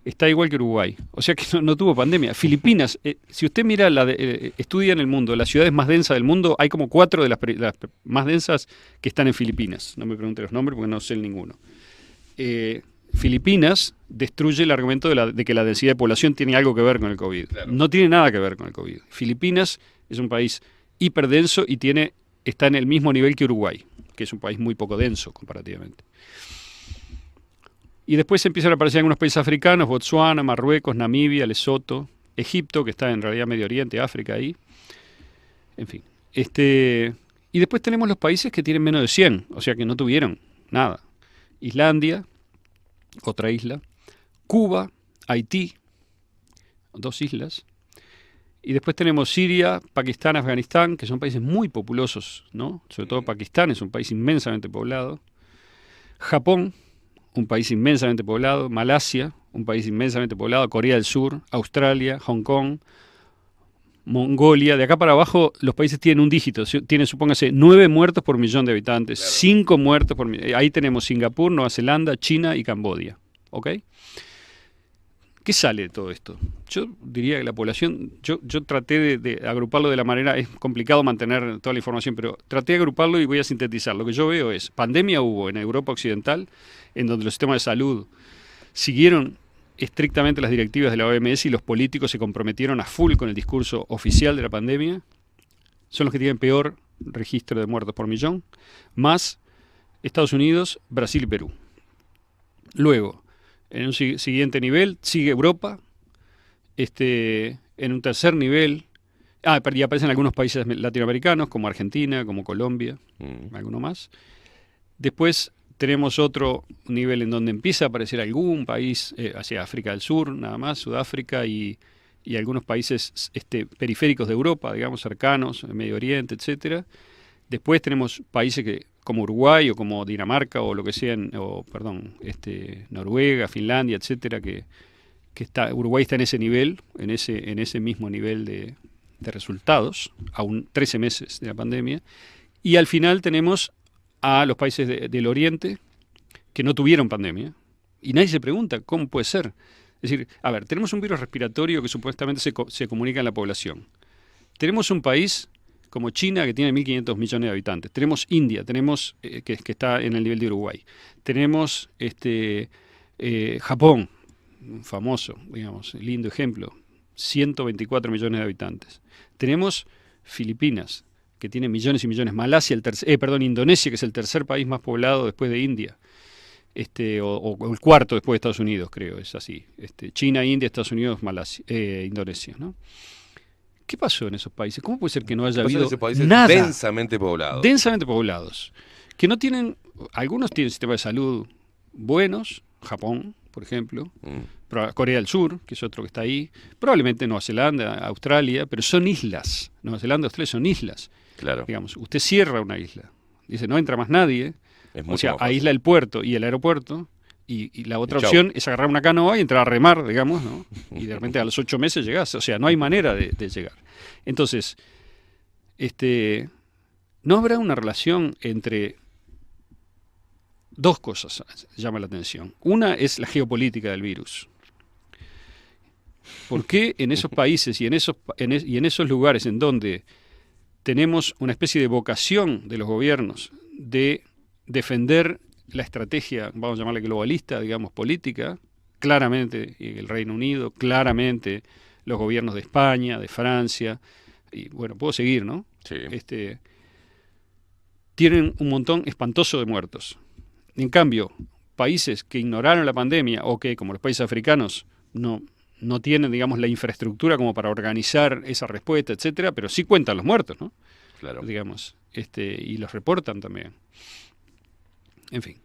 Está igual que Uruguay, o sea que no tuvo pandemia. Filipinas, si usted mira, estudia en el mundo, las ciudades más densas del mundo, hay como 4 de las más densas que están en Filipinas. No me pregunte los nombres porque no sé ninguno. Filipinas destruye el argumento de que la densidad de población tiene algo que ver con el COVID. Claro. No tiene nada que ver con el COVID. Filipinas es un país hiperdenso y está en el mismo nivel que Uruguay, que es un país muy poco denso comparativamente. Y después empiezan a aparecer algunos países africanos, Botsuana, Marruecos, Namibia, Lesoto, Egipto, que está en realidad Medio Oriente, África ahí. En fin. Y después tenemos los países que tienen menos de 100, o sea que no tuvieron nada. Islandia, otra isla, Cuba, Haití, 2 islas. Y después tenemos Siria, Pakistán, Afganistán, que son países muy populosos, ¿no? Sobre todo Pakistán es un país inmensamente poblado. Japón, un país inmensamente poblado. Malasia, un país inmensamente poblado. Corea del Sur, Australia, Hong Kong, Mongolia. De acá para abajo los países tienen un dígito. Tienen, supóngase, 9 muertos por millón de habitantes, claro. 5 muertos por millón. Ahí tenemos Singapur, Nueva Zelanda, China y Camboya. ¿Ok? ¿Qué sale de todo esto? Yo diría que la población, yo traté de agruparlo de la manera, es complicado mantener toda la información, pero traté de agruparlo y voy a sintetizar. Lo que yo veo es, pandemia hubo en Europa Occidental, en donde los sistemas de salud siguieron estrictamente las directivas de la OMS y los políticos se comprometieron a full con el discurso oficial de la pandemia. Son los que tienen peor registro de muertos por millón, más Estados Unidos, Brasil y Perú. Luego, en un siguiente nivel, sigue Europa. En un tercer nivel, y aparecen algunos países latinoamericanos, como Argentina, como Colombia, alguno más. Después tenemos otro nivel en donde empieza a aparecer algún país, hacia África del Sur, nada más, Sudáfrica y algunos países periféricos de Europa, digamos, cercanos, Medio Oriente, etcétera. Después tenemos países como Uruguay o como Dinamarca o lo que sea, Noruega, Finlandia, etcétera, que Uruguay está en ese nivel, en ese mismo nivel de resultados, aún 13 meses de la pandemia. Y al final tenemos a los países del Oriente que no tuvieron pandemia. Y nadie se pregunta cómo puede ser. Es decir, a ver, tenemos un virus respiratorio que supuestamente se comunica en la población. Tenemos un país como China, que tiene 1.500 millones de habitantes. Tenemos India, tenemos que está en el nivel de Uruguay. Tenemos Japón, un famoso, digamos, lindo ejemplo, 124 millones de habitantes. Tenemos Filipinas, que tiene millones y millones. Malasia, Indonesia, que es el tercer país más poblado después de India. O el cuarto después de Estados Unidos, creo, es así. China, India, Estados Unidos, Indonesia, ¿no? ¿Qué pasó en esos países? ¿Cómo puede ser que no haya Pasa en habido esos países nada? densamente poblados. Densamente poblados. Que no tienen, algunos tienen sistemas de salud buenos, Japón, por ejemplo, Corea del Sur, que es otro que está ahí, probablemente Nueva Zelanda, Australia, pero son islas. Nueva Zelanda, Australia son islas. Claro. Digamos, usted cierra una isla, dice no entra más nadie, Es o mucho sea, más fácil. aísla el puerto y el aeropuerto, y la otra Y chau. opción es agarrar una canoa y entrar a remar, digamos, ¿no? Y de repente a los 8 meses llegás, o sea, no hay manera de llegar. Entonces, no habrá una relación entre dos cosas, llama la atención. Una es la geopolítica del virus. ¿Por qué en esos países y en esos lugares en donde tenemos una especie de vocación de los gobiernos de defender la estrategia, vamos a llamarla globalista, digamos, política, claramente el Reino Unido, claramente los gobiernos de España, de Francia, y bueno, puedo seguir, ¿no? Sí. Tienen un montón espantoso de muertos. En cambio, países que ignoraron la pandemia o que, como los países africanos, no tienen, digamos, la infraestructura como para organizar esa respuesta, etcétera, pero sí cuentan los muertos, ¿no? Claro. Digamos, y los reportan también. En fin,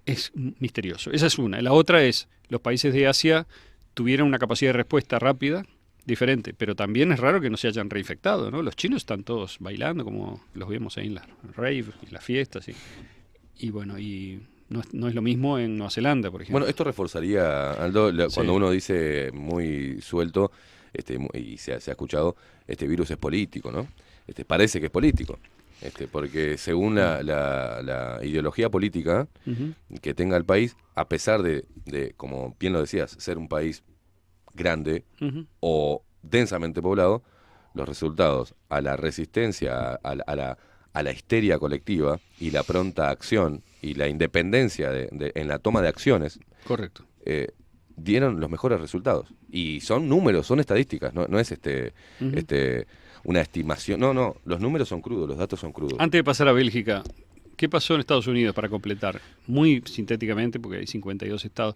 es misterioso. Esa es una. La otra es, los países de Asia tuvieron una capacidad de respuesta rápida, diferente, pero también es raro que no se hayan reinfectado, ¿no? Los chinos están todos bailando, como los vemos ahí en las rave, en las fiestas, y bueno, y no es lo mismo en Nueva Zelanda, por ejemplo. Bueno, esto reforzaría, Aldo, Sí. cuando uno dice muy suelto, y se ha escuchado, este virus es político, ¿no? Parece que es político, porque según la ideología política Ujú. que tenga el país, a pesar de, como bien lo decías, ser un país grande Ujú. o densamente poblado, los resultados a la resistencia, a la histeria colectiva y la pronta acción y la independencia en la toma de acciones, Correcto. dieron los mejores resultados. Y son números, son estadísticas, no es Ujú. una estimación. No, los números son crudos, los datos son crudos. Antes de pasar a Bélgica, ¿qué pasó en Estados Unidos para completar? Muy sintéticamente, porque hay 52 estados.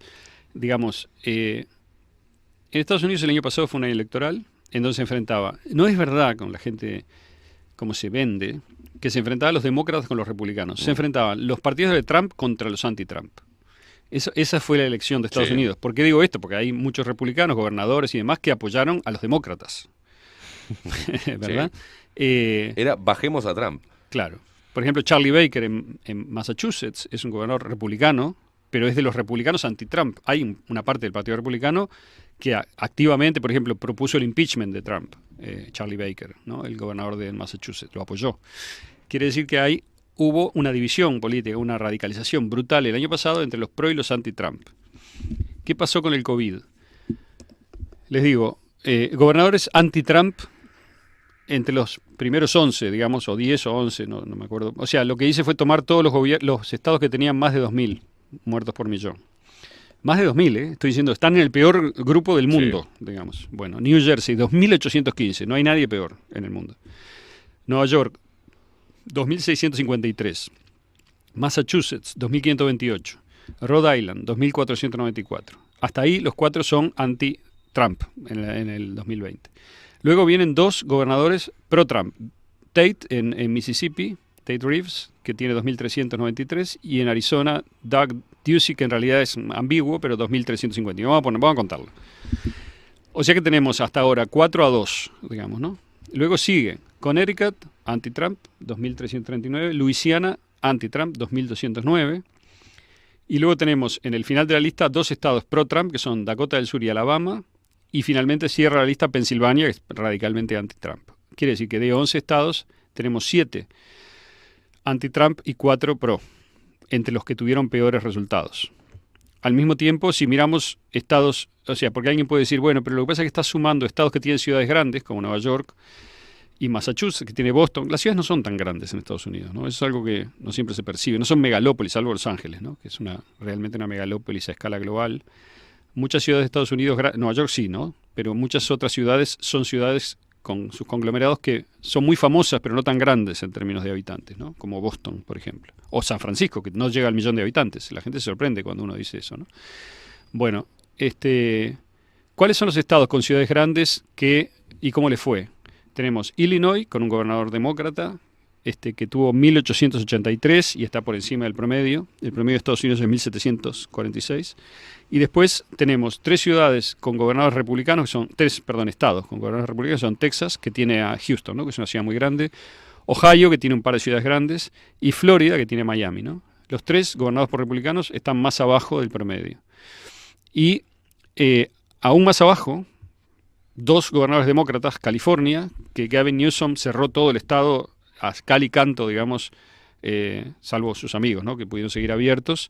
Digamos, en Estados Unidos el año pasado fue un año electoral, en donde se enfrentaba, no es verdad con la gente como se vende, que se enfrentaban los demócratas con los republicanos. Se enfrentaban los partidos de Trump contra los anti-Trump. Esa fue la elección de Estados Sí. Unidos. ¿Por qué digo esto? Porque hay muchos republicanos, gobernadores y demás que apoyaron a los demócratas. ¿Verdad? Bajemos a Trump. Claro. Por ejemplo, Charlie Baker en Massachusetts es un gobernador republicano, pero es de los republicanos anti-Trump. Hay una parte del Partido Republicano que activamente, por ejemplo, propuso el impeachment de Trump, Charlie Baker, ¿no? El gobernador de Massachusetts, lo apoyó. Quiere decir que hubo una división política, una radicalización brutal el año pasado entre los pro y los anti-Trump. ¿Qué pasó con el COVID? Les digo, gobernadores anti-Trump entre los primeros 11, digamos, o 10 o 11, no me acuerdo. O sea, lo que hice fue tomar todos los estados que tenían más de 2.000 muertos por millón. Más de 2.000, estoy diciendo, están en el peor grupo del mundo, digamos. Bueno, New Jersey, 2.815, no hay nadie peor en el mundo. Nueva York, 2.653. Massachusetts, 2.528. Rhode Island, 2.494. Hasta ahí los 4 son anti-Trump en el 2020. Luego vienen 2 gobernadores pro-Trump. Tate en Mississippi, Tate Reeves, que tiene 2.393, y en Arizona, Doug Ducey, que en realidad es ambiguo, pero 2.350. Vamos a contarlo. O sea que tenemos hasta ahora 4-2, digamos, ¿no? Luego sigue Connecticut, anti-Trump, 2.339. Luisiana, anti-Trump, 2.209. Y luego tenemos en el final de la lista 2 estados pro-Trump, que son Dakota del Sur y Alabama. Y finalmente cierra la lista Pensilvania, que es radicalmente anti-Trump. Quiere decir que de 11 estados tenemos 7 anti-Trump y 4 pro, entre los que tuvieron peores resultados. Al mismo tiempo, si miramos estados, o sea, porque alguien puede decir, bueno, pero lo que pasa es que está sumando estados que tienen ciudades grandes, como Nueva York y Massachusetts, que tiene Boston. Las ciudades no son tan grandes en Estados Unidos, ¿no? Eso es algo que no siempre se percibe. No son megalópolis, salvo Los Ángeles, ¿no? Que es realmente una megalópolis a escala global. Muchas ciudades de Estados Unidos, Nueva York sí, ¿no? Pero muchas otras ciudades son ciudades con sus conglomerados que son muy famosas, pero no tan grandes en términos de habitantes, ¿no? Como Boston, por ejemplo. O San Francisco, que no llega al 1.000.000 de habitantes. La gente se sorprende cuando uno dice eso, ¿no? Bueno, ¿cuáles son los estados con ciudades grandes y cómo les fue? Tenemos Illinois con un gobernador demócrata, que tuvo 1883 y está por encima del promedio. El promedio de Estados Unidos es 1746. Y después tenemos 3 ciudades con gobernadores republicanos, estados con gobernadores republicanos, son Texas, que tiene a Houston, ¿no? Que es una ciudad muy grande, Ohio, que tiene un par de ciudades grandes, y Florida, que tiene Miami, ¿no? Los 3 gobernados por republicanos están más abajo del promedio. Y aún más abajo, 2 gobernadores demócratas, California, que Gavin Newsom cerró todo el estado a cal y canto, digamos, salvo sus amigos, ¿no? Que pudieron seguir abiertos,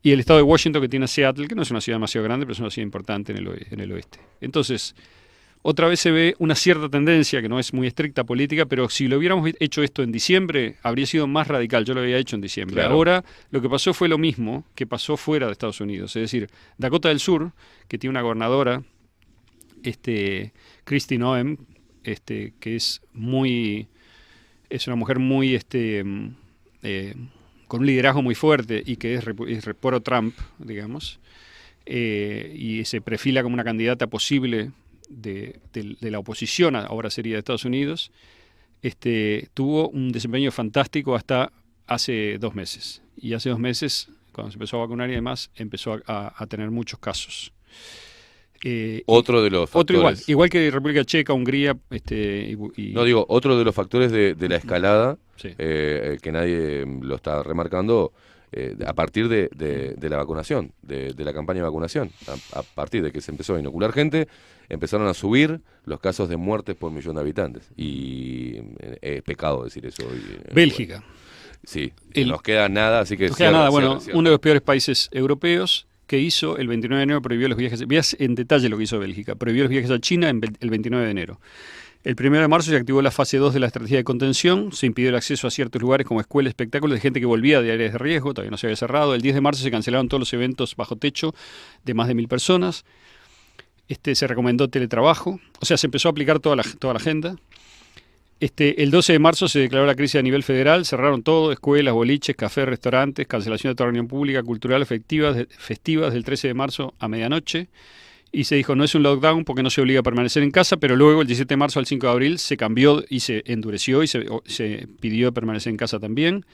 y el estado de Washington, que tiene a Seattle, que no es una ciudad demasiado grande, pero es una ciudad importante en el oeste. Entonces, otra vez se ve una cierta tendencia, que no es muy estricta política, pero si lo hubiéramos hecho esto en diciembre, habría sido más radical. Yo lo había hecho en diciembre. Claro. Ahora, lo que pasó fue lo mismo que pasó fuera de Estados Unidos. Es decir, Dakota del Sur, que tiene una gobernadora, Kristi Noem, que es una mujer muy con un liderazgo muy fuerte y que es pro Trump, digamos, y se perfila como una candidata posible de la oposición, ahora sería de Estados Unidos. Tuvo un desempeño fantástico hasta hace 2 meses. Y hace 2 meses, cuando se empezó a vacunar y demás, empezó a tener muchos casos. Otro de los factores. Otro igual que República Checa, Hungría, No, digo, otro de los factores de la escalada, sí. Que nadie lo está remarcando, a partir de la vacunación, de la campaña de vacunación. A partir de que se empezó a inocular gente, empezaron a subir los casos de muertes por millón de habitantes. Y es pecado decir eso hoy. Bélgica. Bueno, sí, nos queda nada, así que... Nos queda nada, uno de los peores países europeos, que hizo el 29 de enero, prohibió los viajes. Veas en detalle lo que hizo Bélgica. Prohibió los viajes a China el 29 de enero. El 1 de marzo se activó la fase 2 de la estrategia de contención. Se impidió el acceso a ciertos lugares como escuelas, espectáculos de gente que volvía de áreas de riesgo. Todavía no se había cerrado. El 10 de marzo se cancelaron todos los eventos bajo techo de más de 1.000 personas. Se recomendó teletrabajo. O sea, se empezó a aplicar toda la agenda. El 12 de marzo se declaró la crisis a nivel federal, cerraron todo, escuelas, boliches, cafés, restaurantes, cancelación de toda reunión pública, cultural, festivas del 13 de marzo a medianoche. Y se dijo, no es un lockdown porque no se obliga a permanecer en casa, pero luego el 17 de marzo al 5 de abril se cambió y se endureció y se pidió permanecer en casa también.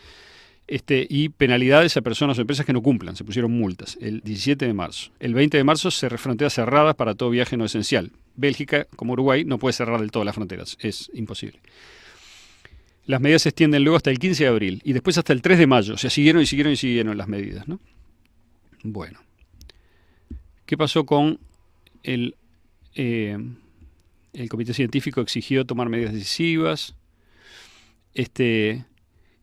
Y penalidades a personas o empresas que no cumplan, se pusieron multas el 17 de marzo. El 20 de marzo fronteras cerradas para todo viaje no esencial. Bélgica, como Uruguay, no puede cerrar del todo las fronteras, es imposible. Las medidas se extienden luego hasta el 15 de abril y después hasta el 3 de mayo, o sea, siguieron las medidas, ¿no? Bueno, ¿qué pasó con el comité científico? Exigió tomar medidas decisivas,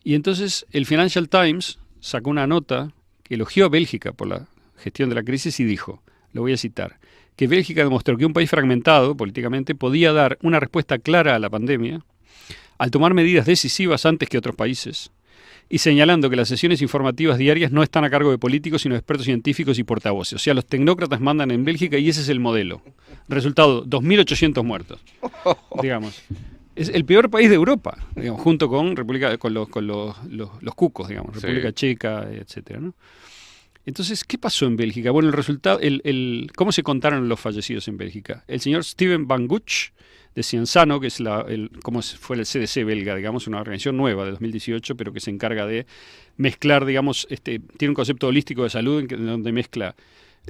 y entonces el Financial Times sacó una nota que elogió a Bélgica por la gestión de la crisis y dijo, lo voy a citar, que Bélgica demostró que un país fragmentado políticamente podía dar una respuesta clara a la pandemia al tomar medidas decisivas antes que otros países, y señalando que las sesiones informativas diarias no están a cargo de políticos, sino de expertos científicos y portavoces. O sea, los tecnócratas mandan en Bélgica y ese es el modelo. Resultado, 2.800 muertos, digamos. Es el peor país de Europa, digamos, junto con los cucos, digamos, República Checa, etcétera, ¿no? Entonces, ¿qué pasó en Bélgica? Bueno, el resultado, ¿cómo se contaron los fallecidos en Bélgica? El señor Steven Van Gucht, de Cienzano, que es como fue el CDC belga, digamos, una organización nueva de 2018, pero que se encarga de mezclar, digamos, tiene un concepto holístico de salud en donde mezcla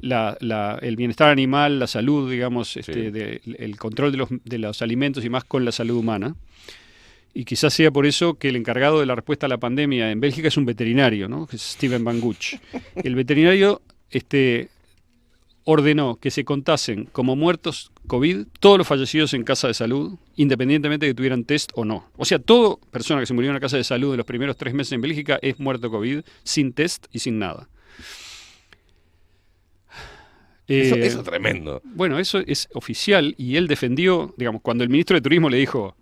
el bienestar animal, la salud, digamos, el control de los alimentos y más con la salud humana. Y quizás sea por eso que el encargado de la respuesta a la pandemia en Bélgica es un veterinario, ¿no? Que es Steven Van Gucht. El veterinario ordenó que se contasen como muertos COVID todos los fallecidos en casa de salud, independientemente de que tuvieran test o no. O sea, toda persona que se murió en una casa de salud en los primeros 3 meses en Bélgica es muerto COVID, sin test y sin nada. Eso es tremendo. Bueno, eso es oficial y él defendió, digamos, cuando el ministro de Turismo le dijo,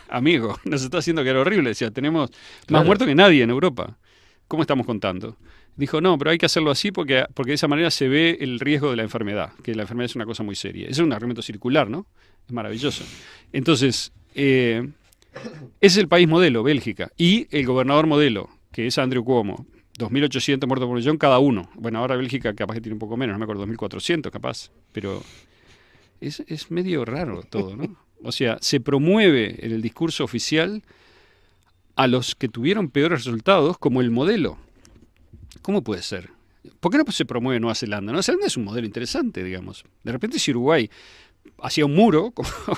amigo, nos está haciendo quedar horrible, decía, tenemos más muertos que nadie en Europa. ¿Cómo estamos contando? Dijo, no, pero hay que hacerlo así porque de esa manera se ve el riesgo de la enfermedad, que la enfermedad es una cosa muy seria. Es un argumento circular, ¿no? Es maravilloso. Entonces, ese es el país modelo, Bélgica, y el gobernador modelo, que es Andrew Cuomo. 2.800 muertos por millón cada uno. Bueno, ahora Bélgica capaz que tiene un poco menos, no me acuerdo, 2.400 capaz, pero es medio raro todo, ¿no? O sea, se promueve en el discurso oficial a los que tuvieron peores resultados como el modelo. ¿Cómo puede ser? ¿Por qué no se promueve Nueva Zelanda? Nueva Zelanda es un modelo interesante, digamos. De repente si Uruguay hacía un muro,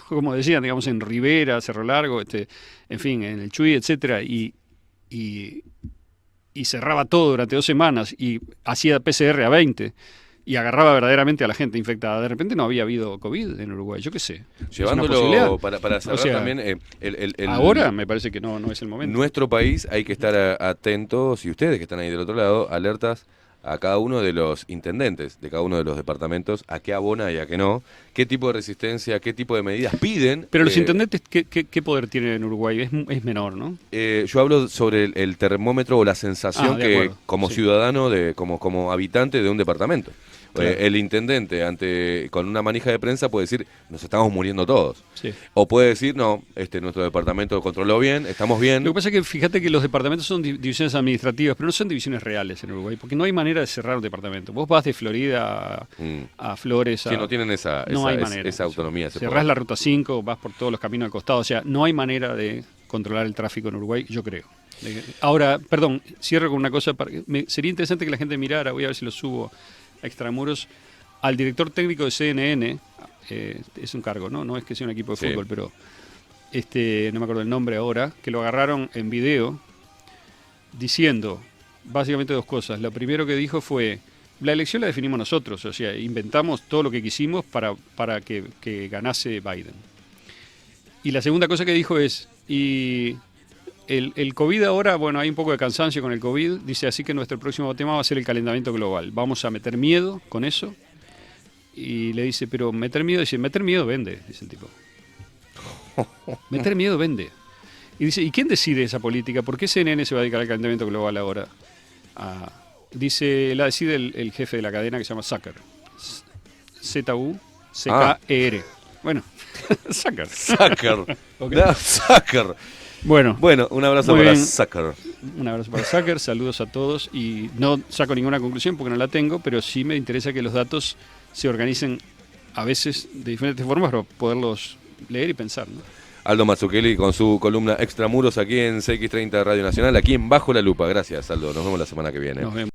como decían, digamos, en Rivera, Cerro Largo, en fin, en el Chuy, etcétera, y cerraba todo durante 2 semanas y hacía PCR a 20 y agarraba verdaderamente a la gente infectada. De repente no había habido COVID en Uruguay, yo qué sé. Llevándolo para cerrar, O sea, también... ahora me parece que no es el momento. Nuestro país hay que estar atentos, y ustedes que están ahí del otro lado, alertas a cada uno de los intendentes de cada uno de los departamentos, a qué abona y a qué no, qué tipo de resistencia, qué tipo de medidas piden. Pero los intendentes, ¿qué poder tienen en Uruguay? Es menor, ¿no? Yo hablo sobre el termómetro o la sensación que acuerdo, como sí. ciudadano, como habitante de un departamento. Claro. El intendente con una manija de prensa puede decir, nos estamos muriendo todos. Sí. O puede decir, no, nuestro departamento controló bien, estamos bien. Lo que pasa es que fíjate que los departamentos son divisiones administrativas, pero no son divisiones reales en Uruguay, porque no hay manera de cerrar un departamento. Vos vas de Florida a Flores. Sí, no tienen esa autonomía. Cerrás la ruta 5, vas por todos los caminos al costado. O sea, no hay manera de controlar el tráfico en Uruguay, yo creo. Ahora, perdón, cierro con una cosa. Sería interesante que la gente mirara, voy a ver si lo subo a Extramuros, al director técnico de CNN. Es un cargo, ¿no? No es que sea un equipo de fútbol, pero no me acuerdo el nombre ahora, que lo agarraron en video diciendo básicamente 2 cosas. Lo primero que dijo fue: la elección la definimos nosotros, o sea, inventamos todo lo que quisimos para que ganase Biden. Y la segunda cosa que dijo es, y el COVID ahora, bueno, hay un poco de cansancio con el COVID, dice, así que nuestro próximo tema va a ser el calentamiento global. Vamos a meter miedo con eso. Y le dice, pero meter miedo vende, dice el tipo. Meter miedo vende. Y dice, ¿y quién decide esa política? ¿Por qué CNN se va a dedicar al calentamiento global ahora? Dice, la decide el jefe de la cadena, que se llama Zucker. Z-U-C-K-E-R. Bueno, Zucker. Zucker. Okay. Zucker. Bueno, un abrazo para Zucker. Un abrazo para Zucker, saludos a todos. Y no saco ninguna conclusión porque no la tengo, pero sí me interesa que los datos se organicen a veces de diferentes formas para poderlos leer y pensar, ¿no? Aldo Mazzucchelli con su columna Extramuros aquí en CX30 Radio Nacional, aquí en Bajo la Lupa. Gracias, Aldo. Nos vemos la semana que viene. Nos vemos.